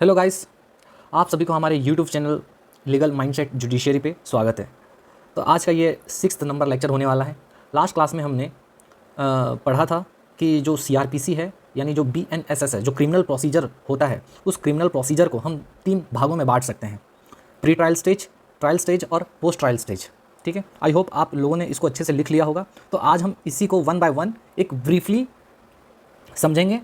Hello guys, आप सभी को हमारे YouTube channel legal mindset judiciary पे स्वागत है। तो आज का ये 6th नंबर लेक्चर होने वाला है। लास्ट क्लास में हमने पढ़ा था कि जो सीआरपीसी है यानी जो बीएनएसएस है, जो क्रिमिनल प्रोसीजर होता है, उस क्रिमिनल प्रोसीजर को हम 3 भागों में बांट सकते हैं: pre trial stage, trial stage और पोस्ट ट्रायल स्टेज। ठीक है, आई होप आप लोगों ने इसको अच्छे से लिख लिया होगा। तो आज हम इसी को 1 बाय 1 एक ब्रीफली समझेंगे,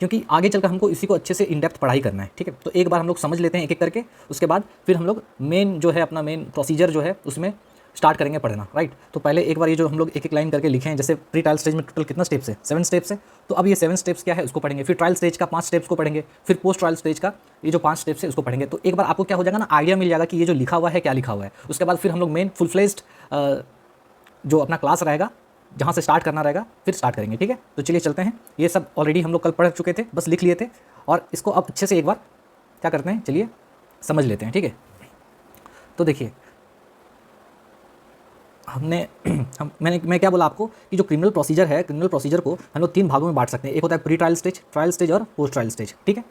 क्योंकि आगे चलकर हमको इसी को अच्छे से इन डेप्थ पढ़ाई करना है। ठीक है, तो एक बार हम लोग समझ लेते हैं एक एक करके, उसके बाद फिर हम लोग मेन जो है अपना मेन प्रोसीजर जो है उसमें स्टार्ट करेंगे पढ़ना। राइट, तो पहले एक बार ये जो हम लोग एक एक लाइन करके लिखे हैं, जैसे प्री ट्रायल स्टेज में टोटल कितना स्टेप्स है, 7 स्टेप्स है। तो अब ये 7 स्टेप्स क्या है उसको पढ़ेंगे, फिर ट्रायल स्टेज का 5 स्टेप्स को पढ़ेंगे, फिर पोस्ट ट्रायल स्टेज का ये जो 5 स्टेप्स है उसको पढ़ेंगे। तो एक बार आपको क्या हो जाएगा ना, आइडिया मिल जाएगा कि ये जो लिखा हुआ है क्या लिखा हुआ है। उसके बाद फिर हम लोग मेन फुल फ्लेज्ड जो अपना क्लास रहेगा, जहाँ से स्टार्ट करना रहेगा, फिर स्टार्ट करेंगे। ठीक है, तो चलिए चलते हैं। ये सब ऑलरेडी हम लोग कल पढ़ चुके थे, बस लिख लिए थे, और इसको अब अच्छे से एक बार क्या करते हैं, चलिए समझ लेते हैं। ठीक है, तो देखिए मैं क्या बोला आपको कि जो क्रिमिनल प्रोसीजर है, क्रिमिनल प्रोसीजर को हम लोग 3 भागों में बांट सकते हैं। एक होता है pre trial stage, trial stage और पोस्ट ट्रायल स्टेज। ठीक है,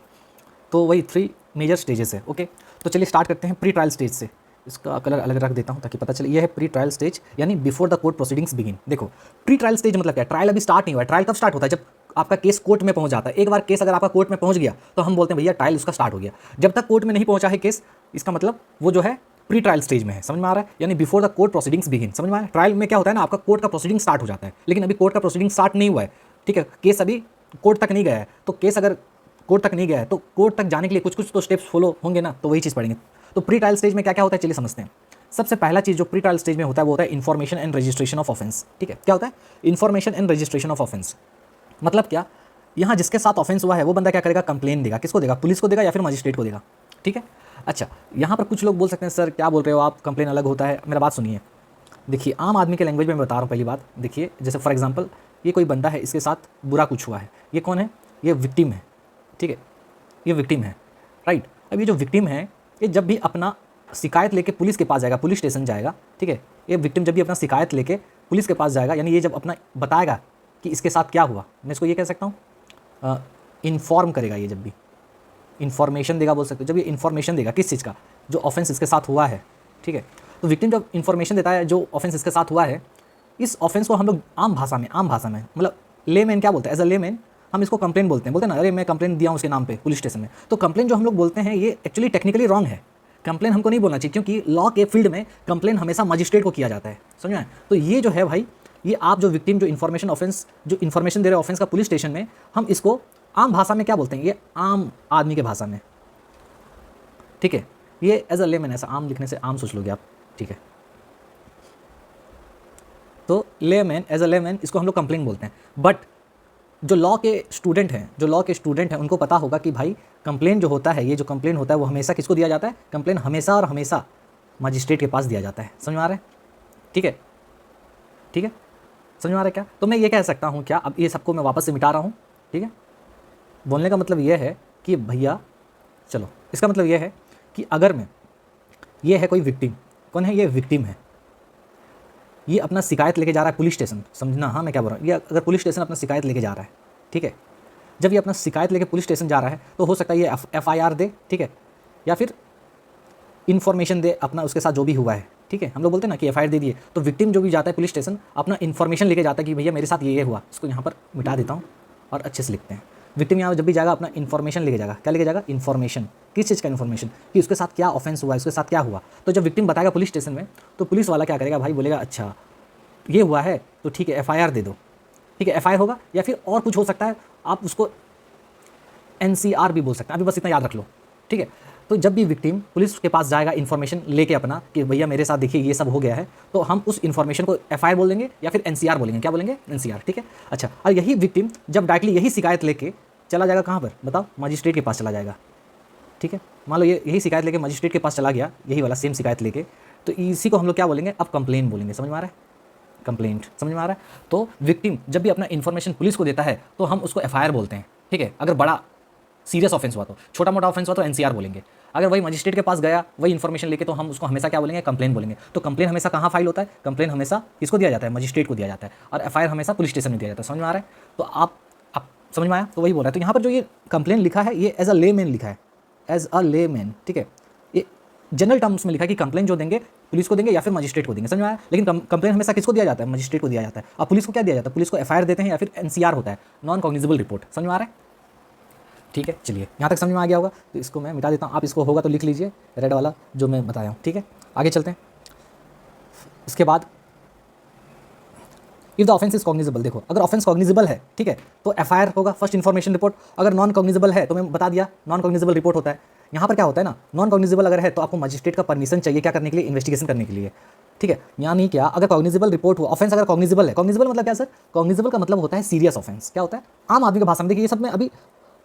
तो वही 3 मेजर स्टेजेस है। ओके, तो चलिए स्टार्ट करते हैं प्री ट्रायल स्टेज से। इसका कलर अलग रख देता हूँ ताकि पता चले। ये है प्री ट्रायल स्टेज, यानी before the court proceedings begin. देखो, प्री ट्रायल स्टेज मतलब क्या है? ट्रायल अभी स्टार्ट नहीं हुआ है। ट्रायल कब स्टार्ट होता है? जब आपका केस कोर्ट में पहुंच जाता है। एक बार केस अगर आपका कोर्ट में पहुंच गया तो हम बोलते हैं भैया ट्रायल उसका स्टार्ट हो गया। जब तक कोर्ट में नहीं पहुंचा है केस, इसका मतलब वो जो है प्री ट्रायल स्टेज में है। समझ में आ रहा है? यानी before the court proceedings begin. समझ में आ रहा है? ट्रायल में क्या होता है ना, आपका कोर्ट का प्रोसीडिंग स्टार्ट हो जाता है, लेकिन अभी कोर्ट का प्रोसीडिंग स्टार्ट नहीं हुआ है। ठीक है, केस अभी कोर्ट तक नहीं गया है। तो केस अगर कोर्ट तक नहीं गया है तो कोर्ट तक जाने के लिए कुछ कुछ तो स्टेप्स फॉलो होंगे ना, तो वही चीज़ पढ़ेंगे। तो प्री ट्रायल स्टेज में क्या क्या होता है, चलिए समझते हैं। सबसे पहला चीज़ जो प्री ट्रायल स्टेज में होता है वो होता है information and registration of offence. ठीक है, क्या होता है information and registration of offence? मतलब क्या, यहाँ जिसके साथ ऑफेंस हुआ है वो बंदा क्या करेगा, कंप्लेन देगा। किसको देगा? पुलिस को देगा या फिर मजिस्ट्रेट को देगा। ठीक है, अच्छा, यहाँ पर कुछ लोग बोल सकते हैं सर क्या बोल रहे हो आप, कंप्लेन अलग होता है। मेरा बात सुनिए, देखिए आम आदमी के लैंग्वेज में बता रहा हूँ। पहली बात देखिए, जैसे फॉर एग्जांपल ये कोई बंदा है, इसके साथ बुरा कुछ हुआ है। ये कौन है? ये विक्टिम है। ठीक है, ये विक्टिम है। राइट, अब ये जो विक्टिम है, ये जब भी अपना शिकायत लेके पुलिस के पास जाएगा, पुलिस स्टेशन जाएगा। ठीक है, ये विक्टिम जब भी अपना शिकायत लेके पुलिस के पास जाएगा, यानी ये जब अपना बताएगा कि इसके साथ क्या हुआ, मैं इसको ये कह सकता हूँ इन्फॉर्म करेगा। ये जब भी इन्फॉर्मेशन देगा बोल सकते हो। जब ये इन्फॉर्मेशन देगा किस चीज़ का, जो ऑफेंस इसके साथ हुआ है। ठीक है, तो विक्टिम जब इन्फॉर्मेशन देता है जो ऑफेंस इसके साथ हुआ है, इस ऑफेंस को हम लोग आम भाषा में मतलब लेमैन क्या बोलते हैं, एज अ लेमैन हम इसको कंप्लेन बोलते हैं ना, अरे मैं कंप्लेन दिया हूँ उसके नाम पे पुलिस स्टेशन में। तो कंप्लेन जो हम लोग बोलते हैं ये एक्चुअली टेक्निकली रॉन्ग है। कंप्लेन हमको नहीं बोलना चाहिए, क्योंकि लॉ के फील्ड में कंप्लेन हमेशा मजिस्ट्रेट को किया जाता है। समझ में आया? तो ये जो है भाई, ये आप जो विक्टिम जो इन्फॉर्मेशन ऑफेंस जो इन्फॉर्मेशन दे रहे ऑफेंस का पुलिस स्टेशन में, हम इसको आम भाषा में क्या बोलते हैं, ये आम आदमी के भाषा में। ठीक है, ये एज अ लेमैन, ऐसा आम लिखने से आम सोच लोगे आप। ठीक है, तो लेमैन, एज अ लेमैन इसको हम लोग कंप्लेन बोलते हैं। बट जो लॉ के स्टूडेंट हैं उनको पता होगा कि भाई कंप्लेन जो होता है, ये जो कंप्लेन होता है वो हमेशा किसको दिया जाता है? कंप्लेन हमेशा और हमेशा मजिस्ट्रेट के पास दिया जाता है। समझ में आ रहा है? ठीक है, ठीक है, समझ में आ रहा है क्या? तो मैं ये कह सकता हूँ क्या, अब ये सबको मैं वापस से मिटा रहा हूँ। ठीक है, बोलने का मतलब ये है कि भैया चलो, इसका मतलब ये है कि अगर मैं, ये है कोई विक्टिम, कौन है? ये विक्टिम है। ये अपना शिकायत लेके जा रहा है पुलिस स्टेशन। समझना, हाँ मैं क्या बोल रहा हूँ, ये अगर पुलिस स्टेशन अपना शिकायत लेके जा रहा है, ठीक है, जब ये अपना शिकायत लेके पुलिस स्टेशन जा रहा है तो हो सकता है ये FIR दे, ठीक है, या फिर इन्फॉर्मेशन दे अपना उसके साथ जो भी हुआ है। ठीक है, हम लोग बोलते हैं ना कि FIR दे दिए। तो विक्टिम जो भी जाता है पुलिस स्टेशन अपना इन्फॉर्मेशन लेके जाता है कि भैया मेरे साथ ये हुआ। इसको यहाँ पर मिटा देता हूँ और अच्छे से लिखते हैं। विक्टिम यहाँ जब भी जाएगा अपना इन्फॉर्मेशन लेके जाएगा। क्या लेके जाएगा? इन्फॉर्मेशन। किस चीज़ का इन्फॉर्मेशन? कि उसके साथ क्या ऑफेंस हुआ, उसके साथ क्या हुआ। तो जब विक्टिम बताएगा पुलिस स्टेशन में, तो पुलिस वाला क्या करेगा भाई, बोलेगा अच्छा ये हुआ है तो ठीक है FIR दे दो। ठीक है, FIR होगा या फिर और कुछ हो सकता है, आप उसको NCR भी बोल सकते हैं। अभी बस इतना याद रख लो। ठीक है, तो जब भी विक्टिम पुलिस के पास जाएगा इन्फॉर्मेशन लेके अपना कि भैया मेरे साथ देखिए ये सब हो गया है, तो हम उस इन्फॉर्मेशन को FIR बोल देंगे या फिर NCR बोलेंगे। क्या बोलेंगे? NCR। ठीक है, अच्छा, और यही विक्टिम जब डायरेक्टली यही शिकायत लेके चला जाएगा कहाँ पर बताओ? मजिस्ट्रेट के पास चला जाएगा। ठीक है, मान लो ये यही शिकायत लेके मजिस्ट्रेट के पास चला गया, यही वाला सेम शिकायत लेके, तो इसी को हम लोग क्या बोलेंगे? अब कंप्लेन बोलेंगे। समझ में आ रहा है? कंप्लेंट। समझ में आ रहा है? तो विक्टिम जब भी अपना इन्फॉर्मेशन पुलिस को देता है तो हम उसको FIR बोलते हैं। ठीक है, अगर बड़ा सीरियस ऑफेंस हुआ तो, छोटा मोटा ऑफेंस हुआ तो NCR बोलेंगे। अगर वही मजिस्ट्रेट के पास गया वही इन्फॉर्मेशन लेके, तो हम उसको हमेशा क्या बोलेंगे? कंप्लेन बोलेंगे। तो कंप्लेन हमेशा कहाँ फाइल होता है? कंप्लेन हमेशा किसको दिया जाता है? मजिस्ट्रेट को दिया जाता है। और FIR हमेशा पुलिस स्टेशन में दिया जाता है। समझ में आ रहा है? तो आप समझ में आया? तो वही बोल रहा है। तो यहाँ पर जो ये कंप्लेन लिखा है ये एज अ लेमैन लिखा है। एज अ लेमैन, ठीक है, ये जनरल टर्म्स में लिखा है कि कंप्लेन जो देंगे पुलिस को देंगे या फिर मजिस्ट्रेट को देंगे, समझ में आया। लेकिन कंप्लेन हमेशा किसको दिया जाता है? मजिस्ट्रेट को दिया जाता है। अब पुलिस को क्या दिया जाता है? पुलिस को एफआईआर देते हैं या फिर एनसीआर होता है, नॉन कॉग्निजेबल रिपोर्ट, समझ में आ रहा है? ठीक है, चलिए यहाँ तक समझ में आ गया होगा, तो इसको मैं मिटा देता हूँ, आप इसको होगा तो लिख लीजिए रेड वाला जो मैं बताया हूँ, ठीक है। आगे चलते हैं। इसके बाद if the offence is cognizable, देखो अगर ऑफेंस कॉग्निजेबल है, ठीक है, तो एफआईआर होगा, फर्स्ट इन्फॉर्मेशन रिपोर्ट। अगर नॉन कॉग्निजेबल है तो मैं बता दिया नॉन कॉग्निजेबल रिपोर्ट होता है। यहाँ पर क्या होता है ना, नॉन कॉग्निजेबल अगर है तो आपको मजिस्ट्रेट का परमिशन चाहिए, क्या करने के लिए? इन्वेस्टिगेशन करने के लिए, ठीक है। यानी क्या, अगर कॉग्निजेबल रिपोर्ट हुआ, ऑफेंस अगर कॉग्निजेबल है, कॉग्निजेबल मतलब क्या सर? कॉग्निजेबल का मतलब होता है सीरियस ऑफेंस। क्या होता है? आम आदमी की भाषा में, देखिए ये सब में अभी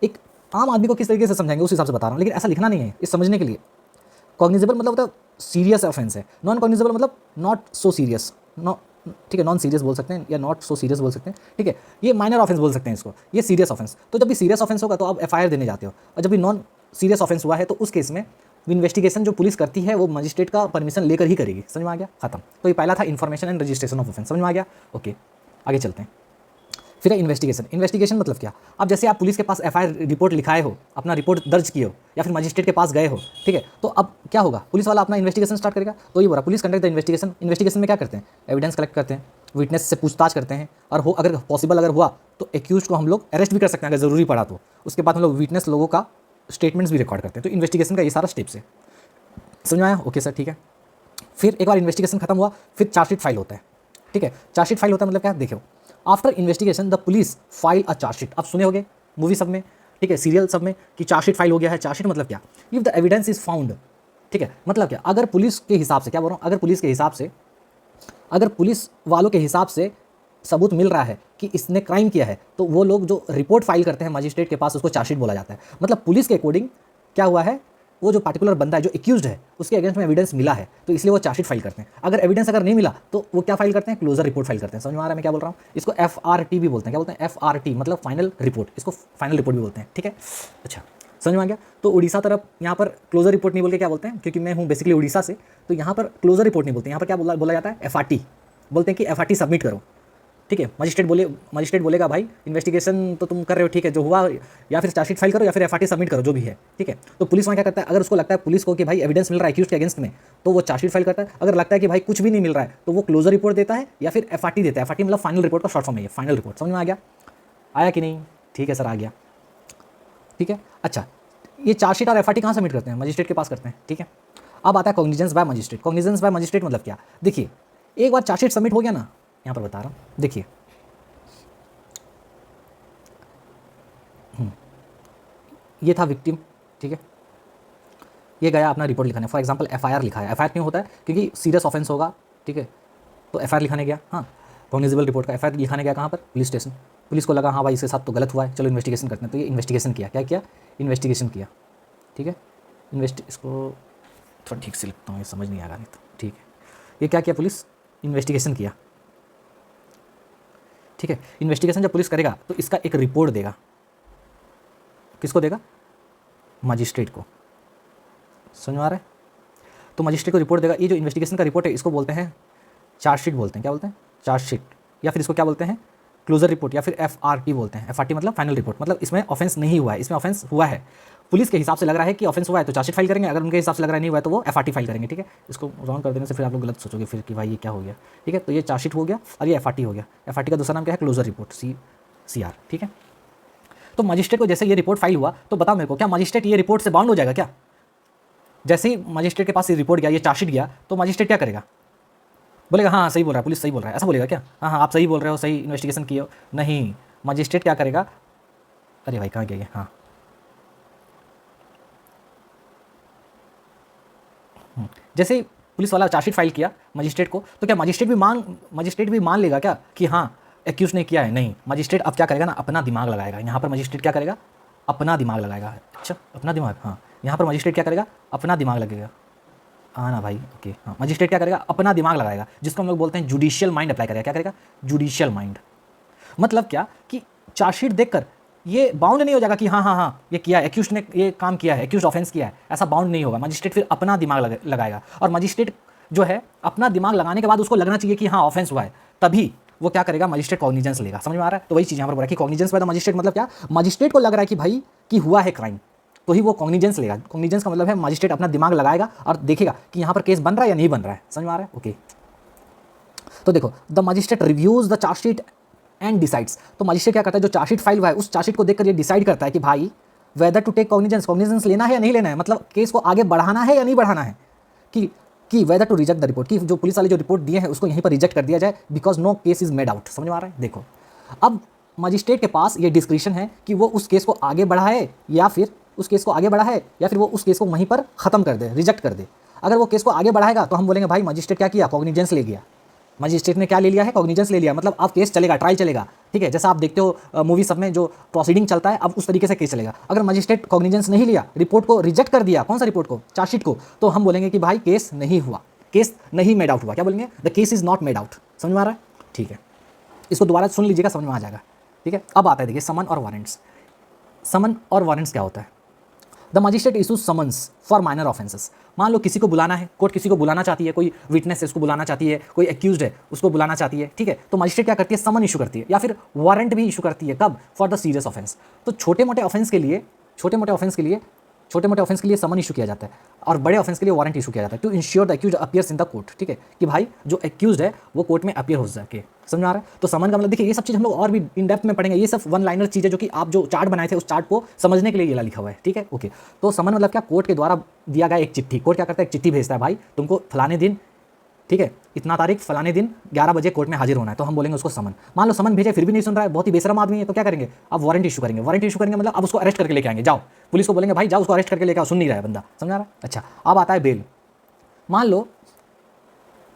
एक आम आदमी को किस तरीके से समझाएंगे उस हिसाब से बता रहा हूँ, लेकिन ऐसा लिखना नहीं है इस समझने के लिए। कॉग्निजेबल मतलब होता है सीरियस ऑफेंस है, नॉन कॉग्निजेबल मतलब नॉट सो सीरियस, ठीक है, नॉन सीरियस बोल सकते हैं या नॉट सो सीरियस बोल सकते हैं, ठीक है। ये माइनर ऑफेंस बोल सकते हैं इसको, ये सीरियस ऑफेंस। तो जब भी सीरियस ऑफेंस होगा तो आप एफआईआर देने जाते हो, और जब भी नॉन सीरियस ऑफेंस हुआ है तो उस केस में इन्वेस्टिगेशन जो पुलिस करती है वो मजिस्ट्रेट का परमिशन लेकर ही करेगी, समझ में आ गया? खत्म। तो ये पहला था information and registration of offence, समझ में आ गया? ओके, आगे चलते हैं। फिर है इन्वेस्टिगेशन। इन्वेस्टिगेशन मतलब क्या? अब जैसे आप पुलिस के पास एफआईआर रिपोर्ट लिखाए हो, अपना रिपोर्ट दर्ज किए हो या फिर मजिस्ट्रेट के पास गए हो, ठीक है, तो अब क्या होगा? पुलिस वाला अपना इन्वेस्टिगेशन स्टार्ट करेगा। तो ये बोला police conduct the investigation. Investigation में क्या करते हैं? एविडेंस कलेक्ट करते हैं, विटनेस से पूछताछ करते हैं, और हो अगर पॉसिबल अगर हुआ तो एक्यूज को हम लोग अरेस्ट भी कर सकते हैं अगर ज़रूरी पड़ा तो। उसके बाद हम लोग विटनेस लोगों का स्टेटमेंट्स भी रिकॉर्ड करते हैं। तो इन्वेस्टिगेशन का ये सारा स्टेप्स है, समझ में आया? ओके सर, ठीक है। फिर एक बार इन्वेस्टिगेशन खत्म हुआ, फिर चार्जशीट फाइल होता है, ठीक है। चार्जशीट फाइल होता है मतलब क्या? देखो, after investigation the police file a chargesheet. आप सुने होंगे मूवी सब में, ठीक है, सीरियल सब में कि चार्जशीट फाइल हो गया है। चार्जशीट मतलब क्या? If the evidence is found, ठीक है, मतलब क्या? अगर पुलिस के हिसाब से, क्या बोल रहा हूँ, अगर पुलिस के हिसाब से, अगर पुलिस वालों के हिसाब से सबूत मिल रहा है कि इसने क्राइम किया है, तो वो लोग जो रिपोर्ट फाइल करते हैं मजिस्ट्रेट के पास, उसको चार्जशीट बोला जाता है। मतलब पुलिस के अकॉर्डिंग क्या हुआ है, वो जो पार्टिकुलर बंदा है जो एक्यूज्ड है उसके अगेंस्ट में एविडेंस मिला है, तो इसलिए वो चार्जशीट फाइल करते हैं। अगर एविडेंस अगर नहीं मिला तो वो क्या फाइल करते हैं? क्लोजर रिपोर्ट फाइल करते हैं। समझ में आ रहा है मैं क्या बोल रहा हूँ? इसको एफआरटी भी बोलते हैं। क्या बोलते हैं? एफआरटी मतलब फाइनल रिपोर्ट, इसको फाइनल रिपोर्ट भी बोलते हैं, ठीक है। अच्छा, समझ में आ गया? तो उड़ीसा तरफ यहाँ पर क्लोजर रिपोर्ट नहीं बोल के क्या बोलते हैं, क्योंकि मैं हूँ बेसिकली उड़ीसा से, तो यहाँ पर क्लोजर रिपोर्ट नहीं बोलते, यहाँ पर क्या बोला जाता है? एफआरटी बोलते हैं कि एफआरटी सबमिट करो, ठीक है। मजिस्ट्रेट बोलेगा भाई इन्वेस्टिगेशन तो तुम कर रहे हो, ठीक है, जो हुआ, या फिर चार्जशीट फाइल करो या फिर एफआरटी सबमिट करो, जो भी है, ठीक है। तो पुलिस वहाँ क्या करता है? अगर उसको लगता है पुलिस को कि भाई एविडेंस मिल रहा है एक्यूज के अगेंस्ट में, तो वो चार्जशीट फाइल करता है। अगर लगता है कि भाई कुछ भी नहीं मिल रहा है तो वो क्लोजर रिपोर्ट देता है या फिर एफआरटी देता है। एफआरटी मतलब फाइनल रिपोर्ट का शॉर्ट फॉर्म है, फाइनल रिपोर्ट। समझ में आ गया? आया कि नहीं? ठीक है सर, आ गया, ठीक है। अच्छा, ये चार्जशीट और एफआरटी कहाँ सबमिट करते हैं? मजिस्ट्रेट के पास करते हैं, ठीक है। अब आता है cognizance by magistrate. Cognizance by magistrate मतलब क्या? देखिए, एक बार चार्जशीट सबमिट हो गया ना, यहाँ पर बता रहा हूँ, देखिए ये था विक्टिम, ठीक है, ये गया अपना रिपोर्ट लिखाने, फॉर एग्जांपल एफआईआर लिखा है। एफआईआर क्यों होता है? क्योंकि सीरियस ऑफेंस होगा, ठीक है, तो एफआईआर लिखाने गया, हाँ, कॉग्निजेबल रिपोर्ट का एफआईआर लिखाने गया कहाँ पर? Police station. पुलिस को लगा हाँ भाई इसके साथ तो गलत हुआ है, चलो इन्वेस्टिगेशन करते हैं। तो ये इन्वेस्टिगेशन किया, क्या किया? इन्वेस्टिगेशन किया, ठीक है। इसको थोड़ा ठीक से लिखता हूँ, ये समझ नहीं आ रहा, नहीं तो ठीक है। ये क्या किया? पुलिस इन्वेस्टिगेशन किया, ठीक है। इन्वेस्टिगेशन जब पुलिस करेगा तो इसका एक रिपोर्ट देगा, किसको देगा? मजिस्ट्रेट को। समझ में आ रहा है? तो मजिस्ट्रेट को रिपोर्ट देगा। ये जो इन्वेस्टिगेशन का रिपोर्ट है इसको बोलते हैं चार्जशीट बोलते हैं। क्या बोलते हैं? चार्जशीट, या फिर इसको क्या बोलते हैं? क्लोजर रिपोर्ट, या फिर एफआरटी बोलते हैं। एफआरटी मतलब फाइनल रिपोर्ट, मतलब इसमें ऑफेंस नहीं हुआ है, इसमें ऑफेंस हुआ है। पुलिस के हिसाब से लग रहा है कि ऑफेंस हुआ है तो चार्जशीट फाइल करेंगे, अगर उनके हिसाब से लग रहा है नहीं हुआ है तो वो एफआरटी फाइल करेंगे, ठीक है। इसको रॉन्ग कर देने से फिर आप लोग गलत सोचोगे फिर कि भाई ये क्या हो गया, ठीक है। तो ये चार्जशीट हो गया और ये एफआरटी हो गया। एफआरटी का दूसरा नाम क्या है? क्लोजर रिपोर्ट, सीआर, ठीक है। तो मजिस्ट्रेट को जैसे ये रिपोर्ट फाइल हुआ तो बताओ मेरे को, क्या मजिस्ट्रेट ये रिपोर्ट से बाउंड हो जाएगा क्या? जैसे ही मजिस्ट्रेट के पास ये रिपोर्ट गया, ये चार्जशीट गया, तो मजिस्ट्रेट क्या करेगा? बोलेगा हाँ सही बोल रहा है, पुलिस सही बोल रहा है, ऐसा बोलेगा क्या? हाँ हाँ आप सही बोल रहे हो, सही इन्वेस्टिगेशन किए हो। नहीं, मजिस्ट्रेट क्या करेगा? अरे भाई कहाँ गया ये? हाँ, जैसे ही पुलिस वाला चार्जशीट फाइल किया मजिस्ट्रेट को, तो क्या मजिस्ट्रेट भी मान लेगा क्या कि हाँ एक्यूज ने किया है? नहीं, मजिस्ट्रेट अब क्या करेगा ना, अपना दिमाग लगाएगा। यहाँ पर मजिस्ट्रेट क्या करेगा? अपना दिमाग लगाएगा। अच्छा, अपना दिमाग, हाँ, यहाँ पर मजिस्ट्रेट क्या करेगा? अपना दिमाग लगेगा। हाँ ना भाई, ओके, हाँ, मजिस्ट्रेट क्या करेगा? अपना दिमाग लगाएगा, जिसको हम लोग बोलते हैं जुडिशियल माइंड अप्लाई करेगा। क्या करेगा? Judicial mind. मतलब क्या कि चार्जशीट देखकर ये बाउंड नहीं हो जाएगा कि हाँ हाँ हाँ ये किया है, एक्यूज ने ये काम किया है, एक्यूज ऑफेंस किया है, ऐसा बाउंड नहीं होगा। मजिस्ट्रेट फिर अपना दिमाग लगाएगा, और मजिस्ट्रेट जो है अपना दिमाग लगाने के बाद उसको लगना चाहिए कि हाँ ऑफेंस हुआ है, तभी वो क्या करेगा? मजिस्ट्रेट कॉग्निजेंस लेगा। समझ में आ रहा है? तो वही चीज़ यहाँ पर बोला कि कॉग्निजेंस बाय द मजिस्ट्रेट मतलब क्या? मजिस्ट्रेट को लग रहा है कि भाई कि हुआ है क्राइम, तो ही वो कॉग्निजेंस लेगा। कॉग्निजेंस का मतलब है मजिस्ट्रेट अपना दिमाग लगाएगा और देखेगा कि यहाँ पर केस बन रहा है या नहीं बन रहा है। समझ में आ रहा है? ओके, तो देखो, the magistrate reviews the chargesheet and decides. तो मजिस्ट्रेट क्या करता है, जो चार्जशीट फाइल हुआ है उस चार्जशीट को देखकर ये डिसाइड करता है कि भाई वेदर टू टेक कॉग्निजेंस लेना है या नहीं लेना है, मतलब केस को आगे बढ़ाना है या नहीं बढ़ाना है, कि whether to reject the report, कि जो पुलिस वाले जो रिपोर्ट दिए हैं उसको यहीं पर रिजेक्ट कर दिया जाए, because no case is made out. समझ में आ रहा है? देखो, अब मजिस्ट्रेट के पास ये डिस्क्रिप्शन है कि वो उस केस को आगे बढ़ाए या फिर उस केस को आगे बढ़ाए या फिर वो उस केस को वहीं पर ख़त्म कर दे, रिजेक्ट कर दे। अगर वो केस को आगे बढ़ाएगा तो हम बोलेंगे भाई मजिस्ट्रेट क्या किया, कॉग्निजेंस ले गया। मजिस्ट्रेट ने क्या ले लिया है, कॉग्निजेंस ले लिया, मतलब अब केस चलेगा, ट्रायल चलेगा। ठीक है, जैसा आप देखते हो मूवी सब में जो प्रोसीडिंग चलता है, अब उस तरीके से केस चलेगा। अगर मजिस्ट्रेट कॉग्निजेंस नहीं लिया, रिपोर्ट को रिजेक्ट कर दिया, कौन सा रिपोर्ट को, चार्जशीट को, तो हम बोलेंगे कि भाई केस नहीं हुआ, केस नहीं मेड आउट हुआ। क्या बोलेंगे, the case is not made out. समझ में आ रहा है? ठीक है, इसको दोबारा सुन लीजिएगा, समझ में आ जाएगा। ठीक है, अब आता है देखिए समन और वारंट्स। समन और वारंट्स क्या होता है? The magistrate issues summons for minor offences. मान लो किसी को बुलाना है, कोर्ट किसी को बुलाना चाहती है, कोई विटनेस है उसको बुलाना चाहती है, कोई एक्यूज्ड है उसको बुलाना चाहती है। ठीक है, तो मजिस्ट्रेट क्या करती है, समन इशू करती है या फिर वारंट भी इशू करती है। कब? For the serious offence. तो छोटे मोटे ऑफेंस के लिए समन इशू किया जाता है और बड़े ऑफेंस के लिए वारंट इशू किया जाता है, to ensure the accused appears in the court. ठीक है, कि भाई जो एक्यूज्ड है वो कोर्ट में अपीयर हो सके। समझ में आ रहा है? तो समन का मतलब देखिए, ये सब चीज़ हम लोग और भी इन डेप्थ में पढ़ेंगे, ये सब वन लाइनर चीज़ें जो कि आप जो चार्ट बनाए थे उस चार्ट को समझने के लिए ये लिखा हुआ है। ठीक है, ओके। तो समन मतलब क्या, कोर्ट के द्वारा दिया गया एक चिट्ठी। कोर्ट क्या करता है, एक चिट्ठी भेजता है, भाई तुमको फलाने दिन, ठीक है, इतना तारीख फलाने दिन 11 बजे कोर्ट में हाजिर होना है, तो हम बोलेंगे उसको समन। मान लो समन भेजे फिर भी नहीं सुन रहा है, बहुत ही बेशरम आदमी है, तो क्या करेंगे, अब वारंट इशू करेंगे। वारंट इशू करेंगे मतलब अब उसको अरेस्ट करके लेके आएंगे, जाओ पुलिस को बोलेंगे भाई जाओ उसको अरेस्ट करके लेके आओ, सुन नहीं रहा है बंदा। समझा रहा है? अच्छा, अब आता है बेल। मान लो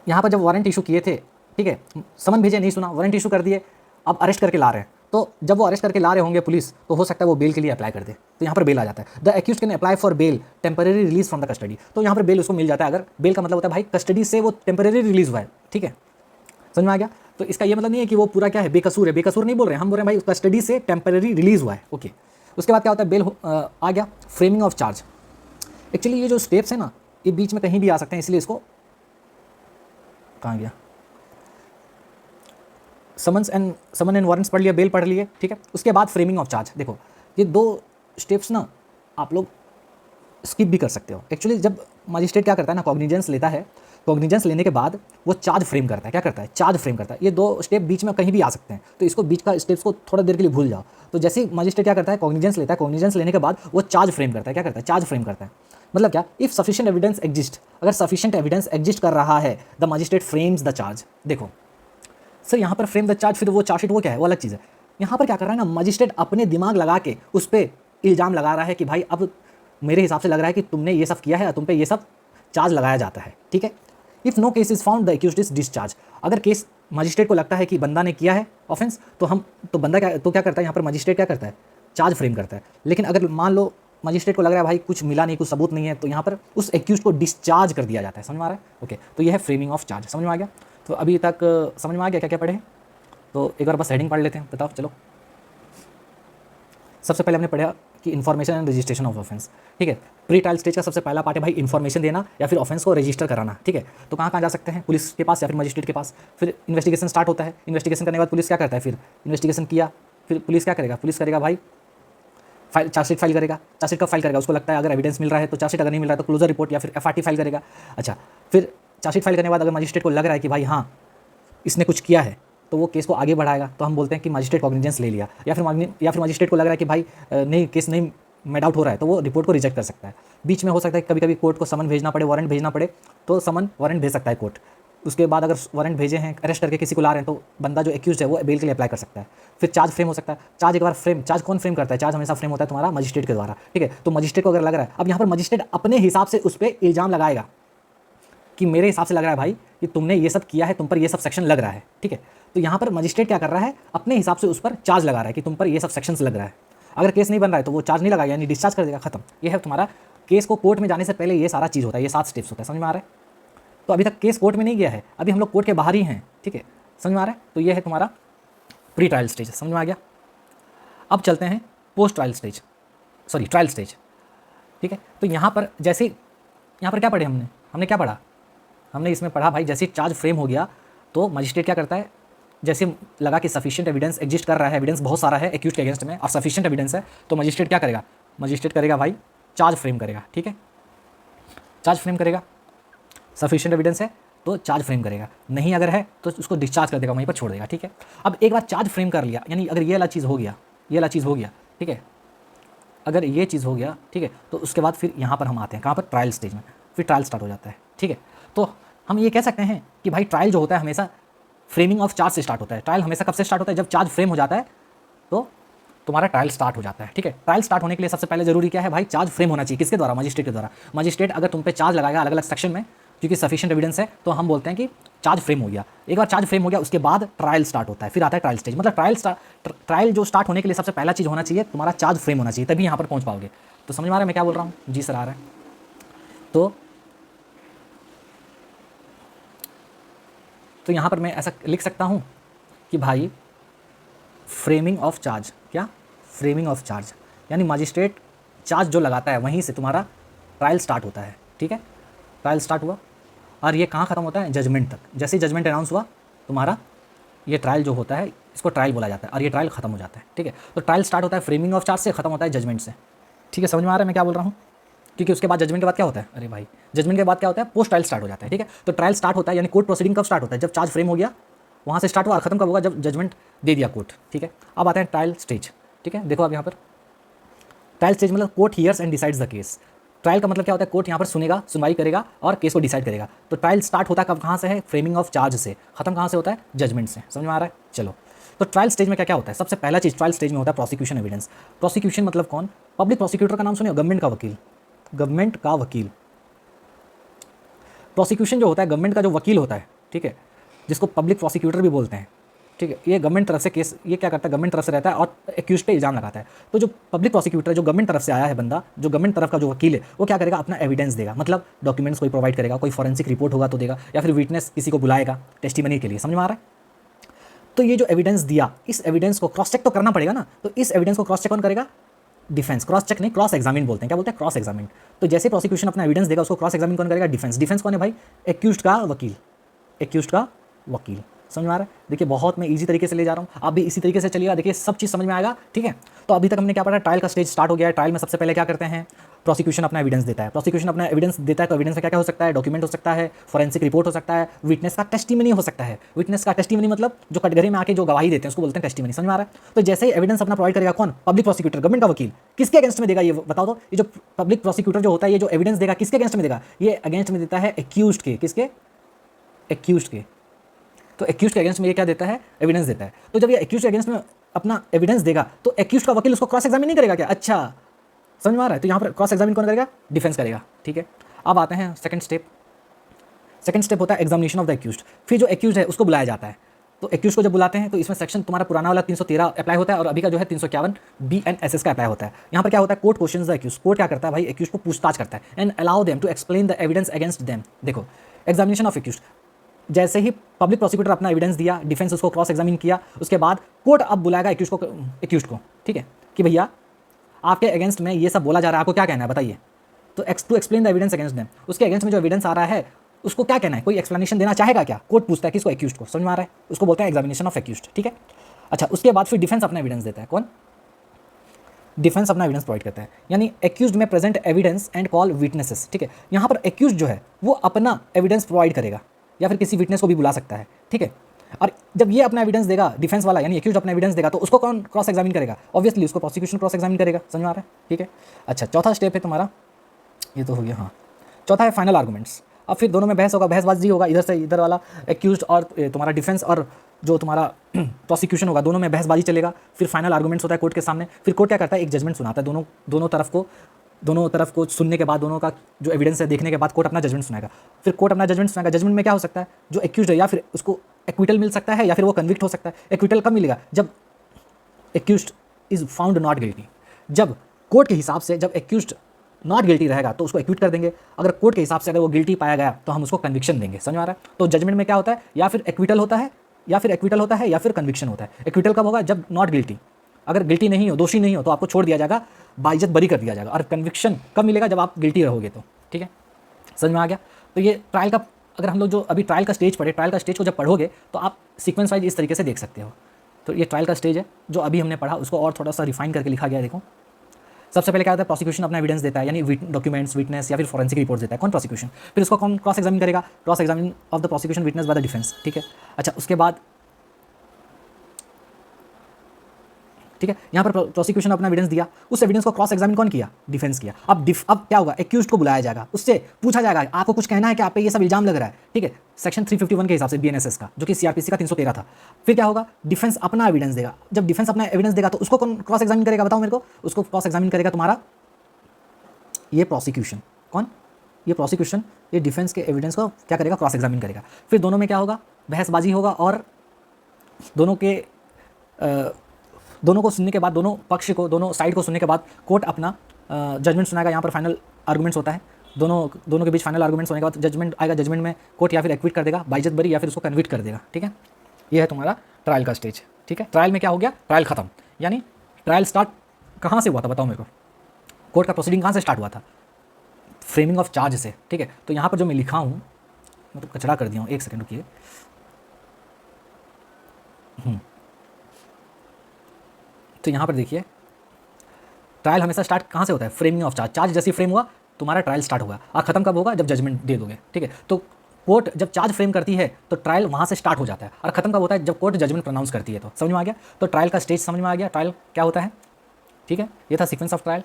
यहाँ पर जब वारंट इशू किए थे, ठीक है, समन भेजे नहीं सुना, वारंट इशू कर दिए, अब अरेस्ट करके ला रहे हैं, तो जब वो अरेस्ट करके ला रहे होंगे पुलिस, तो हो सकता है वो बेल के लिए अप्लाई कर दे, तो यहाँ पर बेल आ जाता है। The accuse can apply for bail temporary release from the custody. तो यहाँ पर बेल उसको मिल जाता है, अगर बेल का मतलब होता है भाई कस्टडी से वो टेम्पररी रिलीज हुआ है। ठीक है, समझ में आ गया? तो इसका ये मतलब नहीं है कि वो पूरा क्या है, बेकसूर है, बेकसूर नहीं बोल रहे हैं, हम बोल रहे हैं भाई कस्टडी से टेम्पररी रिलीज हुआ है। ओके, उसके बाद क्या होता है, बेल आ गया। Framing of charge. एक्चुअली ये जो स्टेप्स है ना, ये बीच में कहीं भी आ सकते हैं, इसलिए इसको, कहाँ गया, समन एंड वारंट्स पढ़ लिया, बेल पढ़ लिए। ठीक है, उसके बाद फ्रेमिंग ऑफ चार्ज। देखो ये दो स्टेप्स ना आप लोग स्किप भी कर सकते हो। एक्चुअली जब मजिस्ट्रेट क्या करता है ना, कॉग्निजेंस लेता है, कॉग्निजेंस लेने के बाद वो चार्ज फ्रेम करता है। क्या करता है, चार्ज फ्रेम करता है। ये दो स्टेप बीच में कहीं भी आ सकते हैं, तो इसको बीच का स्टेप्स को थोड़ा देर के लिए भूल जाओ। तो जैसे ही मजिस्ट्रेट क्या करता है, कॉग्निजेंस लेता है, कॉग्निजेंस लेने के बाद वो चार्ज फ्रेम करता है। क्या करता है, चार्ज फ्रेम करता है। मतलब क्या, इफ सफिशिएंट एविडेंस एग्जिस्ट, अगर सफिशिएंट एविडेंस एग्जिस्ट कर रहा है, the magistrate frames the charge. देखो सर, यहाँ पर फ्रेम द चार्ज, फिर वो चार्जशीट वो क्या है, वो अलग चीज़ है। यहाँ पर क्या कर रहा है ना, मजिस्ट्रेट अपने दिमाग लगा के उस पर इल्ज़ाम लगा रहा है कि भाई अब मेरे हिसाब से लग रहा है कि तुमने ये सब किया है, तुम पे ये सब चार्ज लगाया जाता है। ठीक है, if no case is found the accused is discharge. अगर केस मजिस्ट्रेट को लगता है कि बंदा ने किया है ऑफेंस, तो बंदा क्या करता है, यहाँ पर मजिस्ट्रेट क्या करता है, चार्ज फ्रेम करता है। लेकिन अगर मान लो मजिस्ट्रेट को लग रहा है भाई कुछ मिला नहीं, कुछ सबूत नहीं है, तो यहाँ पर उस एक्यूज को डिस्चार्ज कर दिया जाता है। समझ में आ रहा है? ओके, तो यह है फ्रेमिंग ऑफ चार्ज। समझ में आ गया? तो अभी तक समझ में आ गया क्या क्या पढ़े हैं? तो एक बार बस हेडिंग पढ़ लेते हैं, बताओ। चलो, सबसे पहले हमने पढ़ा कि information and registration of offence. ठीक है, प्री ट्रायल स्टेज का सबसे पहला पार्ट है भाई इन्फॉर्मेशन देना या फिर ऑफेंस को रजिस्टर कराना। ठीक है, तो कहाँ जा सकते हैं, पुलिस के पास या फिर मजिस्ट्रेट के पास। फिर इन्वेस्टिगेशन स्टार्ट होता है। इन्वेस्टिगेशन करने के बाद पुलिस क्या करता है, फिर इन्वेस्टिगेशन किया, फिर पुलिस क्या करेगा, पुलिस करेगा भाई चार्जशीट फाइल करेगा। चार्जशीट कब फाइल करेगा, उसको लगता है अगर एविडेंस मिल रहा है तो चार्जशीट, अगर नहीं मिल रहा है तो क्लोजर रिपोर्ट या फिर एफआरटी फाइल करेगा। अच्छा, फिर चार्जशीट फाइल करने के बाद अगर मजिस्ट्रेट को लग रहा है कि भाई हाँ इसने कुछ किया है, तो वो केस को आगे बढ़ाएगा, तो हम बोलते हैं कि मजिस्ट्रेट कॉग्निजेंस ले लिया। या फिर मजिस्ट्रेट को लग रहा है कि भाई नहीं, केस नहीं मेड आउट हो रहा है, तो वो रिपोर्ट को रिजेक्ट कर सकता है। बीच में हो सकता है कभी कभी कोर्ट को समन भेजना पड़े, वारंट भेजना पड़े, तो समन वारंट भेज सकता है कोर्ट। उसके बाद अगर वारंट भेजे हैं, अरेस्ट करके किसी को ला रहे हैं, तो बंदा जो एक्यूज है वो बेल के लिए अप्लाई कर सकता है। फिर चार्ज फ्रेम हो सकता है। चार्ज एक बार फ्रेम, चार्ज कौन फ्रेम करता है, चार्ज हमेशा फ्रेम होता है तुम्हारा मजिस्ट्रेट के द्वारा। ठीक है, तो मजिस्ट्रेट को अगर लग रहा है, अब यहाँ पर मजिस्ट्रेट अपने हिसाब से उस पर इल्ज़ाम लगाएगा कि मेरे हिसाब से लग रहा है भाई कि तुमने ये सब किया है, तुम पर ये सब सेक्शन लग रहा है। ठीक है, तो यहाँ पर मजिस्ट्रेट क्या कर रहा है, अपने हिसाब से उस पर चार्ज लगा रहा है कि तुम पर ये सब सेक्शंस लग रहा है। अगर केस नहीं बन रहा है तो वो चार्ज नहीं लगाएगा, यानी डिस्चार्ज कर देगा, खत्म। ये है तुम्हारा केस को कोर्ट में जाने से पहले ये सारा चीज़ होता है, ये 7 स्टेप्स होता है। समझ में आ रहा है? तो अभी तक केस कोर्ट में नहीं गया है, अभी हम लोग कोर्ट के बाहर ही हैं। ठीक है, समझ में आ रहा है? तो ये है तुम्हारा प्री ट्रायल स्टेज। समझ में आ गया? अब चलते हैं post trial stage, sorry trial stage. ठीक है, तो यहाँ पर जैसे यहाँ पर क्या पढ़े हमने क्या पढ़ा, हमने इसमें पढ़ा भाई जैसे चार्ज फ्रेम हो गया तो मजिस्ट्रेट क्या करता है, जैसे लगा कि सफिशिएंट एविडेंस एग्जिस्ट कर रहा है, एविडेंस बहुत सारा है एक्यूज के अगेंस्ट में और सफिशिएंट एविडेंस है, तो मजिस्ट्रेट क्या करेगा, मजिस्ट्रेट करेगा भाई चार्ज फ्रेम करेगा, ठीक है, चार्ज फ्रेम करेगा, सफिशिएंट एविडेंस है तो चार्ज फ्रेम करेगा, नहीं अगर है तो उसको डिस्चार्ज कर देगा, वहीं पर छोड़ देगा, ठीक है। अब एक बार चार्ज फ्रेम कर लिया, यानी अगर ये वाला चीज़ हो गया, ये वाला चीज़ हो गया, ठीक है, अगर ये चीज़ हो गया, ठीक है, तो उसके बाद फिर यहाँ पर हम आते हैं कहाँ पर, ट्रायल स्टेज में, फिर ट्रायल स्टार्ट हो जाता है, ठीक है। तो हम ये कह सकते हैं कि भाई ट्रायल जो होता है हमेशा फ्रेमिंग ऑफ चार्ज से स्टार्ट होता है। ट्रायल हमेशा कब से स्टार्ट होता है, जब चार्ज फ्रेम हो जाता है तो तुम्हारा ट्रायल स्टार्ट हो जाता है, ठीक है। ट्रायल स्टार्ट होने के लिए सबसे पहले जरूरी क्या है भाई, चार्ज फ्रेम होना चाहिए, किसके द्वारा, मजिस्ट्रेट के द्वारा। मजिस्ट्रेट अगर तुम पे चार्ज लगाएगा अलग अलग सेक्शन में, क्योंकि सफिशिएंट एविडेंस है, तो हम बोलते हैं कि चार्ज फ्रेम हो गया। एक बार चार्ज फ्रेम हो गया उसके बाद ट्रायल स्टार्ट होता है, फिर आता है ट्रायल स्टेज। मतलब ट्रायल जो स्टार्ट होने के लिए सबसे पहला चीज़ होना चाहिए तुम्हारा चार्ज फ्रेम होना चाहिए, तभी यहाँ पर पहुँच पाओगे। तो समझ में आ रहा है मैं क्या बोल रहा हूँ, जी सर आ रहा है। तो यहाँ पर मैं ऐसा लिख सकता हूँ कि भाई फ्रेमिंग ऑफ चार्ज, क्या, फ्रेमिंग ऑफ चार्ज, यानी मजिस्ट्रेट चार्ज जो लगाता है वहीं से तुम्हारा ट्रायल स्टार्ट होता है, ठीक है। ट्रायल स्टार्ट हुआ और ये कहाँ ख़त्म होता है, जजमेंट तक। जैसे ही जजमेंट अनाउंस हुआ तुम्हारा ये ट्रायल जो होता है इसको ट्रायल बोला जाता है और ये ट्रायल खत्म हो जाता है, ठीक है। तो ट्रायल स्टार्ट होता है फ्रेमिंग ऑफ चार्ज से, खत्म होता है जजमेंट से, ठीक है। समझ में आ रहा है मैं क्या बोल रहा हूँ, क्योंकि उसके बाद जजमेंट के बाद क्या होता है, अरे भाई जजमेंट के बाद क्या होता है, पोस्ट ट्रायल स्टार्ट हो जाता है, ठीक है। तो ट्रायल स्टार्ट होता है यानी कोर्ट प्रोसीडिंग कब स्टार्ट होता है, जब चार्ज फ्रेम हो गया वहाँ से स्टार्ट हुआ, और खत्म कब होगा, जब जजमेंट दे दिया कोर्ट, ठीक है। अब आते हैं ट्रायल स्टेज, ठीक है। देखो अब यहाँ पर ट्रायल स्टेज मतलब court hears and decides the case. Trial का मतलब क्या होता है, कोर्ट यहाँ पर सुनेगा, सुनवाई करेगा और केस को डिसाइड करेगा। तो ट्रायल स्टार्ट होता है कब, कहाँ से है, फ्रेमिंग ऑफ चार्ज से, खत्म कहाँ से होता है, जजमेंट से। समझ में आ रहा है, चलो। तो ट्रायल स्टेज में क्या क्या होता है, सबसे पहला चीज़ ट्रायल स्टेज में होता है प्रोसिक्यूशन एविडेंस। प्रोसिक्यूशन मतलब कौन, पब्लिक प्रोसिक्यूटर का नाम सुनिए, गवर्नमेंट का वकील, गवर्नमेंट का वकील। प्रोसिक्यूशन जो होता है गवर्नमेंट का जो वकील होता है, ठीक है, जिसको पब्लिक प्रोसिक्यूटर भी बोलते हैं, ठीक है। ये गवर्नमेंट तरफ से केस, ये क्या करता है, गवर्नमेंट तरफ से रहता है और एक्यूज पे इल्जाम लगाता है। तो जो पब्लिक प्रोसिक्यूटर है, जो गवर्नमेंट तरफ से आया है बंदा, जो गवर्नमेंट तरफ का जो वकील है, वो क्या करेगा, अपना एविडेंस देगा, मतलब डॉक्यूमेंट्स कोई प्रोवाइड करेगा, कोई फॉरेंसिक रिपोर्ट होगा तो देगा, या फिर विटनेस किसी को बुलाएगा टेस्टिमनी के लिए। समझ में आ रहा है। तो ये जो एविडेंस दिया, इस एविडेंस को क्रॉस चेक तो करना पड़ेगा ना। तो इस एविडेंस को क्रॉस चेक कौन करेगा, डिफेंस। क्रॉस चेक नहीं, क्रॉस एग्जामिन बोलते हैं, क्या बोलते हैं, क्रॉस एग्जामिन। तो जैसे प्रोसिक्यूशन अपना एविडेंस देगा उसको क्रॉस एग्जामिन कौन करेगा, डिफेंस। डिफेंस कौन है भाई, एक्यूज्ड का वकील, एक्यूज्ड का वकील। समझ में आ रहा है। देखिए बहुत मैं इजी तरीके से ले जा रहा हूँ, आप भी इसी तरीके से चलिएगा, देखिए सब चीज़ समझ में आएगा, ठीक है। तो अभी तक हमने क्या पढ़ा, ट्रायल का स्टेज स्टार्ट हो गया है। ट्रायल में सबसे पहले क्या करते हैं, प्रोसिक्यूशन अपना एविडेंस देता है। प्रोसिक्यूशन अपना एविडेंस देता है तो एविडेंस में क्या क्या हो सकता है, डॉक्यूमेंट हो सकता है, फॉरेंसिक रिपोर्ट हो सकता है, विटनेस का टेस्टिमनी हो सकता है। विटनेस का टेस्टिमनी मतलब जो कटघरे में आके जो गवाही देते हैं उसको बोलते हैं टेस्टिमनी। समझ में आ रहा है। तो जैसे ही एविडेंस अपना प्रोवाइड करेगा कौन, पब्लिक प्रोसिक्यूटर, गवर्नमेंट का वकील, किसके अगेंस्ट में देगा ये बताओ तो। ये जो पब्लिक प्रोसिक्यूटर जो होता है, ये जो एविडेंस देगा किसके अगेंस्ट में देगा, ये अगेंस्ट में देता है एक्यूज्ड के, किसके, एक्यूज्ड के। तो एक्यूज्ड के अगेंस्ट में ये क्या देता है, एविडेंस देता है। तो जब ये एक्यूज्ड के अगेंस्ट में अपना एविडेंस देगा तो एक्यूज्ड का वकील उसको क्रॉस एग्जामिन नहीं करेगा क्या, अच्छा समझ में आ रहा है। तो यहाँ पर क्रॉस एग्जामिन कौन करेगा, डिफेंस करेगा, ठीक है। अब आते हैं सेकंड स्टेप। सेकंड स्टेप होता है एग्जामिनेशन ऑफ द एक्यूज्ड। फिर जो एक्यूज्ड है उसको बुलाया जाता है। तो एक्यूज्ड को जब बुलाते हैं तो इसमें सेक्शन तुम्हारा पुराना वाला 313 अप्लाई होता है और अभी का जो है 351 BNSS का अप्लाई होता है। यहाँ पर क्या होता है, court questions the accused. Court क्या करता है भाई, एक्यूज्ड को पूछताछ करता है and allow them to explain the evidence against them. देखो एग्जामिनेशन ऑफ एक्यूज्ड, जैसे ही पब्लिक प्रोसिक्यूटर अपना एविडेंस दिया, डिफेंस उसको क्रॉस एग्जामिन किया, उसके बाद कोर्ट अब बुलाएगा एक्यूज्ड को, ठीक है, कि भैया आपके अगेंस्ट में ये सब बोला जा रहा है, आपको क्या कहना है बताइए। तो to explain the evidence against them, उसके अगेंस्ट में जो एविडेंस आ रहा है उसको क्या कहना है, कोई एक्सप्लेनेशन देना चाहेगा क्या, कोर्ट पूछता है किसको, एक्यूज्ड को। समझ में आ रहा है, उसको बोलते हैं एग्जामिनेशन ऑफ एक्यूज्ड, ठीक है। अच्छा उसके बाद फिर डिफेंस अपना एविडेंस देता है, कौन, डिफेंस अपना एविडेंस प्रोवाइड करता है, यानी एक्यूज्ड में present evidence and call witnesses, ठीक है। यहाँ पर एक्यूज्ड जो है वो अपना एविडेंस प्रोवाइड करेगा या फिर किसी विटनेस को भी बुला सकता है, ठीक है। और जब ये अपना एविडेंस देगा, डिफेंस वाला यानी एक्यूज्ड अपना एविडेंस देगा, तो उसको कौन क्रॉस एग्जामिन करेगा, ऑब्वियसली उसको प्रोसिक्यूशन क्रॉस एग्जामिन करेगा। समझ में आ रहा है, ठीक है। अच्छा चौथा स्टेप है तुम्हारा, ये तो हो गया, हाँ चौथा है फाइनल आर्गूमेंट्स। अब फिर दोनों में बहस होगा, बहसबाजी होगा, इधर से इधर वाला एक्यूज्ड और तुम्हारा डिफेंस और जो तुम्हारा प्रोसिक्यूशन होगा, दोनों में बहसबाजी चलेगा। फिर फाइनल आर्गूमेंट्स होता है कोर्ट के सामने। फिर कोर्ट क्या करता है, एक जजमेंट सुनाता है, दोनों तरफ को सुनने के बाद, दोनों का जो एविडेंस है देखने के बाद कोर्ट अपना जजमेंट सुनाएगा। फिर कोर्ट अपना जजमेंट सुनाएगा। जजमेंट में क्या हो सकता है, जो एक्यूज्ड है या फिर उसको एक्विटल मिल सकता है या फिर वो कन्विक्ट हो सकता है। एक्विटल कब मिलेगा, जब accused is found not guilty. जब कोर्ट के हिसाब से जब एक्यूज्ड नॉट गिल्टी रहेगा तो उसको एक्विट कर देंगे। अगर कोर्ट के हिसाब से अगर वो गिल्टी पाया गया तो हम उसको कन्विक्शन देंगे। समझ में आ रहा है। तो जजमेंट में क्या होता है, या फिर एक्विटल होता है या फिर कन्विक्शन होता है। एक्विटल कब होगा, जब नॉट गिल्टी, अगर गिल्टी नहीं हो, दोषी नहीं हो, तो आपको छोड़ दिया जाएगा, बाइज्जत बरी कर दिया जाएगा। और कन्विक्शन कब मिलेगा, जब आप गिल्टी रहोगे तो, ठीक है। समझ में आ गया। तो ये ट्रायल का, अगर हम लोग जो अभी ट्रायल का स्टेज पढ़े, ट्रायल का स्टेज को जब पढ़ोगे तो आप सीक्वेंस वाइज इस तरीके से देख सकते हो। तो ये ट्रायल का स्टेज है जो अभी हमने पढ़ा, उसको और थोड़ा सा रिफाइन करके लिखा गया है। देखो सबसे पहले क्या होता है, प्रोसिक्यूशन अपना एविडेंस देता है, यानी डॉक्यूमेंट्स, विटनेस या फिर फॉरेंसिक रिपोर्ट देता है कौन, प्रोसिक्यूशन। फिर उसको कौन क्रॉस एग्जामिन करेगा, cross examine of the prosecution witness by the defence, ठीक है। अच्छा, उसके बाद ठीक है, यहाँ पर प्रोसिक्यूशन अपना एविडेंस दिया, उस एविडेंस को क्रॉस एग्जामिन कौन किया, डिफेंस किया। अब क्या होगा, एक्यूज्ड को बुलाया जाएगा, उससे पूछा जाएगा आपको कुछ कहना है कि आप पे ये सब इल्जाम लग रहा है, ठीक है, सेक्शन 351 के हिसाब से बीएनएसएस का, जो कि सीआरपीसी का 313 था। फिर क्या होगा, डिफेंस अपना एविडेंस देगा। जब डिफेंस अपना एविडेंस देगा तो उसको कौन क्रॉस एग्जामिन करेगा, बताओ मेरे को। उसको क्रॉस एग्जामिन करेगा तुम्हारा ये प्रोसिक्यूशन। कौन, ये प्रोसिक्यूशन, ये डिफेंस के एविडेंस को क्या करेगा, क्रॉस एग्जामिन करेगा। फिर दोनों में क्या होगा, बहसबाजी होगा, और दोनों को सुनने के बाद, दोनों पक्ष को, दोनों साइड को सुनने के बाद कोर्ट अपना जजमेंट सुनाएगा। यहाँ पर फाइनल आर्गूमेंट्स होता है, दोनों के बीच फाइनल आर्गूमेंट्स होने के बाद जजमेंट आएगा। जजमेंट में कोर्ट या फिर एक्विट कर देगा, बाइज्जत बरी, या फिर उसको कन्विक्ट कर देगा, ठीक है। ये है तुम्हारा ट्रायल का स्टेज, ठीक है। ट्रायल में क्या हो गया, ट्रायल खत्म, यानी ट्रायल स्टार्ट कहाँ से हुआ था, बताओ मेरे को। कोर्ट का प्रोसीडिंग कहाँ से स्टार्ट हुआ था, फ्रेमिंग ऑफ चार्ज से, ठीक है। तो यहाँ पर जो मैं लिखा हूँ, मैं तो कचरा कर दिया हूँ, एक सेकेंड रुकिए। तो यहाँ पर देखिए, ट्रायल हमेशा स्टार्ट कहाँ से होता है, फ्रेमिंग ऑफ चार्ज। चार्ज जैसे फ्रेम हुआ, तुम्हारा ट्रायल स्टार्ट होगा। और खत्म कब होगा, जब जजमेंट दे दोगे, ठीक है। तो कोर्ट जब चार्ज फ्रेम करती है तो ट्रायल वहाँ से स्टार्ट हो जाता है, और खत्म कब होता है, जब कोर्ट जजमेंट प्रोनाउंस करती है। तो समझ में आ गया, तो ट्रायल का स्टेज समझ में आ गया, ट्रायल क्या होता है, ठीक है। ये था सीक्वेंस ऑफ ट्रायल।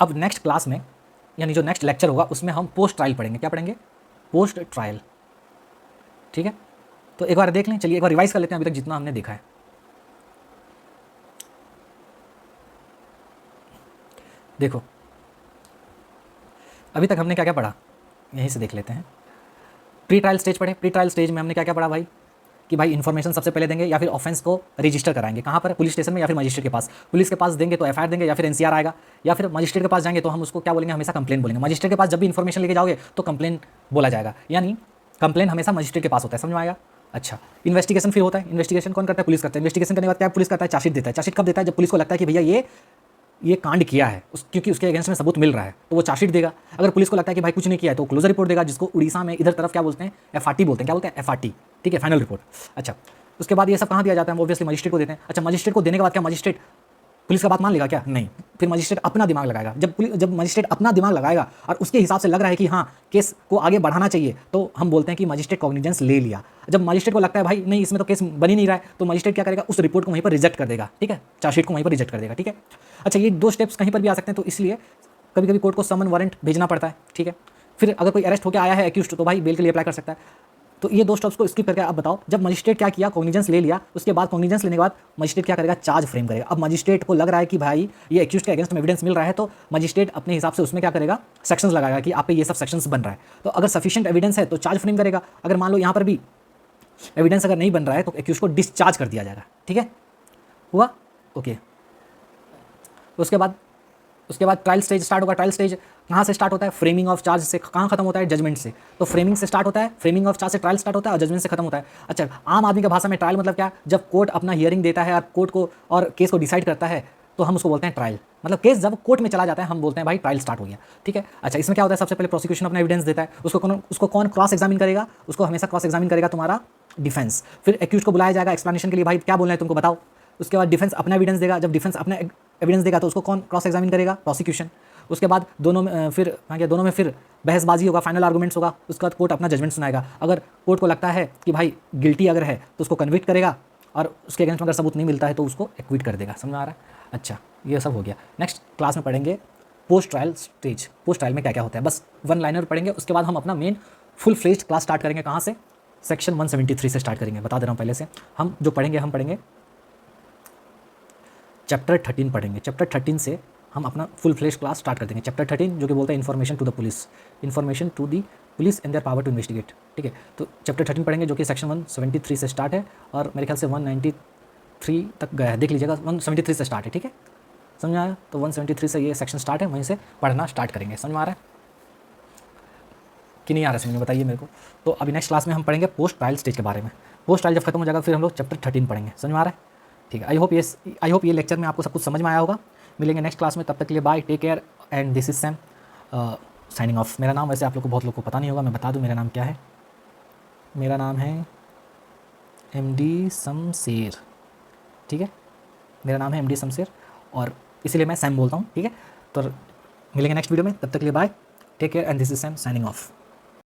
अब नेक्स्ट क्लास में, यानी जो नेक्स्ट लेक्चर होगा, उसमें हम पोस्ट ट्रायल पढ़ेंगे। क्या पढ़ेंगे, पोस्ट ट्रायल, ठीक है। तो एक बार देख लें, चलिए एक बार रिवाइज कर लेते हैं अभी तक जितना हमने देखा है। देखो, अभी तक हमने क्या क्या पढ़ा, यहीं से देख लेते हैं। प्री ट्रायल स्टेज पढ़े। प्री ट्रायल स्टेज में हमने क्या क्या पढ़ा भाई, कि भाई इन्फॉर्मेशन सबसे पहले देंगे, या फिर ऑफेंस को रजिस्टर कराएंगे। कहाँ पर, पुलिस स्टेशन में या फिर मजिस्ट्रेट के पास। पुलिस के पास देंगे तो एफआईआर देंगे, या फिर एनसीआर आएगा, या फिर मजिस्ट्रेट के पास जाएंगे तो हम उसको क्या बोलेंगे, हमेशा कंप्लेन बोलेंगे। मजिस्ट्रेट के पास जब भी इन्फॉर्मेशन लेके जाओगे तो कंप्लेन बोला जाएगा, यानी कंप्लेन हमेशा मजिस्ट्रेट के पास होता है। समझ में आएगा। अच्छा, इन्वेस्टिगेशन फिर होता है। इन्वेस्टिगेशन कौन करता है, पुलिस करता है। इन्वेस्टिगेशन करने के बाद क्या पुलिस करता है, चार्जशीट देता है। चार्जशीट कब देता है, जब पुलिस को लगता है कि भैया ये कांड किया है, क्योंकि उसके अगेंस्ट में सबूत मिल रहा है, तो वो चार्जशीट देगा। अगर पुलिस को लगता है कि भाई कुछ नहीं किया है तो क्लोजर रिपोर्ट देगा, जिसको उड़ीसा में इधर तरफ क्या बोलते हैं, एफआरटी बोलते हैं। क्या बोलते हैं, एफआरटी, ठीक है, फाइनल रिपोर्ट। अच्छा, उसके बाद ये सब कहाँ दिया जाता है, ऑब्वियसली मजिस्ट्रेट को देते हैं। अच्छा, मजिस्ट्रेट को देने के बाद क्या मजिस्ट्रेट पुलिस का बात मान लेगा क्या, नहीं। फिर मजिस्ट्रेट अपना दिमाग लगाएगा। जब मजिस्ट्रेट अपना दिमाग लगाएगा और उसके हिसाब से लग रहा है कि हाँ केस को आगे बढ़ाना चाहिए, तो हम बोलते हैं कि मजिस्ट्रेट कॉग्निजेंस ले लिया। जब मजिस्ट्रेट को लगता है भाई नहीं इसमें तो केस बन ही नहीं रहा है, तो मजिस्ट्रेट क्या करेगा, उस रिपोर्ट को वहीं पर रिजेक्ट कर देगा, ठीक है, चार्जशीट को वहीं पर रिजेक्ट कर देगा, ठीक है। अच्छा, ये 2 स्टेप्स कहीं पर भी आ सकते हैं, तो इसलिए कभी कभी कोर्ट को समन वारंट भेजना पड़ता है, ठीक है। फिर अगर कोई अरेस्ट होकर आया है एक्यूज्ड, तो भाई बेल के लिए अप्लाई कर सकता है। तो ये 2 स्टेप्स को स्किप करके अब बताओ, जब मजिस्ट्रेट क्या किया, कॉग्निजेंस ले लिया, उसके बाद कॉग्निजेंस लेने के बाद मजिस्ट्रेट क्या करेगा, चार्ज फ्रेम करेगा। अब मजिस्ट्रेट को लग रहा है कि भाई ये एक्यूज्ड के अगेंस्ट में एविडेंस मिल रहा है, तो मजिस्ट्रेट अपने हिसाब से उसमें क्या करेगा, सेक्शंस लगाएगा कि आप पे ये सब सेक्शंस बन रहा है। तो अगर सफिशिएंट एविडेंस है तो चार्ज फ्रेम करेगा। अगर मान लो यहाँ पर भी एविडेंस अगर नहीं बन रहा है तो एक्यूज्ड को डिस्चार्ज कर दिया जाएगा, ठीक है, हुआ, ओके। उसके बाद ट्रायल स्टेज स्टार्ट होगा। ट्रायल स्टेज कहाँ से स्टार्ट होता है, फ्रेमिंग ऑफ चार्ज से। कहाँ खत्म होता है, जजमेंट से। तो फ्रेमिंग से स्टार्ट होता है, फ्रेमिंग ऑफ चार्ज से ट्रायल स्टार्ट होता है, और जजमेंट से खत्म होता है। अच्छा, आम आदमी की भाषा में ट्रायल मतलब क्या, जब कोर्ट अपना हियरिंग देता है और कोर्ट को और केस को डिसाइड करता है, तो हम उसको बोलते हैं ट्रायल। मतलब केस जब कोर्ट में चला जाता है हम बोलते हैं भाई ट्रायल स्टार्ट हो गया, ठीक है। अच्छा, इसमें क्या होता है, सबसे पहले प्रोसिक्यूशन अपना एविडेंस देता है, उसको कौन क्रॉस एग्जामिन करेगा, उसको हमेशा क्रॉस एग्जामिन करेगा तुम्हारा डिफेंस। फिर एक्यूज को बुलाया जाएगा एक्सप्लेनेशन के लिए, भाई क्या बोलना है तुमको बताओ। उसके बाद डिफेंस अपना एविडेंस देगा। जब डिफेंस अपना एविडेंस देगा तो उसको कौन क्रॉस एग्जामिन करेगा, प्रोसिक्यूशन। उसके बाद दोनों में फिर बहसबाजी होगा, फाइनल आर्गूमेंट्स होगा। उसके बाद कोर्ट अपना जजमेंट सुनाएगा। अगर कोर्ट को लगता है कि भाई गिल्टी अगर है तो उसको कन्विक्ट करेगा, और उसके अगेंस्ट में अगर सबूत नहीं मिलता है तो उसको एक्विट कर देगा। समझ में आ रहा है। अच्छा, ये सब हो गया। नेक्स्ट क्लास में पढ़ेंगे post trial stage. Post trial में क्या क्या होता है, बस 1 लाइनर पढ़ेंगे। उसके बाद हम अपना main full fledged class start करेंगे। कहाँ से, सेक्शन 173 से स्टार्ट करेंगे। बता दे रहा हूँ पहले से, हम पढ़ेंगे चैप्टर 13 पढ़ेंगे। चैप्टर 13 से हम अपना फुल फ्लेश क्लास स्टार्ट कर देंगे। चैप्टर 13 जो कि बोलता है information to the police and their power to investigate, ठीक है। तो चैप्टर 13 पढ़ेंगे जो कि सेक्शन 173 से स्टार्ट है, और मेरे ख्याल से 193 तक गया है, देख लीजिएगा। 173 से स्टार्ट है, ठीक है, समझ में आया। तो 173 से ये सेक्शन स्टार्ट है, वहीं से पढ़ना स्टार्ट करेंगे। समझ में आ रहा है कि नहीं आ रहा है, समझ में बताइए मेरे को। तो अभी नेक्स्ट क्लास में हम पढ़ेंगे पोस्ट ट्रायल स्टेज के बारे में। पोस्ट ट्रायल जब खत्म हो जाएगा फिर हम लोग चैप्टर 13 पढ़ेंगे। समझ में आ रहा है, ठीक है। आई होप ये लेक्चर में आपको सब कुछ समझ में आया होगा। मिलेंगे नेक्स्ट क्लास में, तब तक के लिए bye, take care and this is Sam signing off. मेरा नाम वैसे आप लोग को बहुत लोग को पता नहीं होगा, मैं बता दूं मेरा नाम क्या है। मेरा नाम है MD शमशेर, ठीक है, मेरा नाम है MD शमशेर। और इसीलिए मैं सैम बोलता हूँ, ठीक है। तो मिलेंगे नेक्स्ट वीडियो में, तब तक के लिए bye, take care and this is Sam signing of.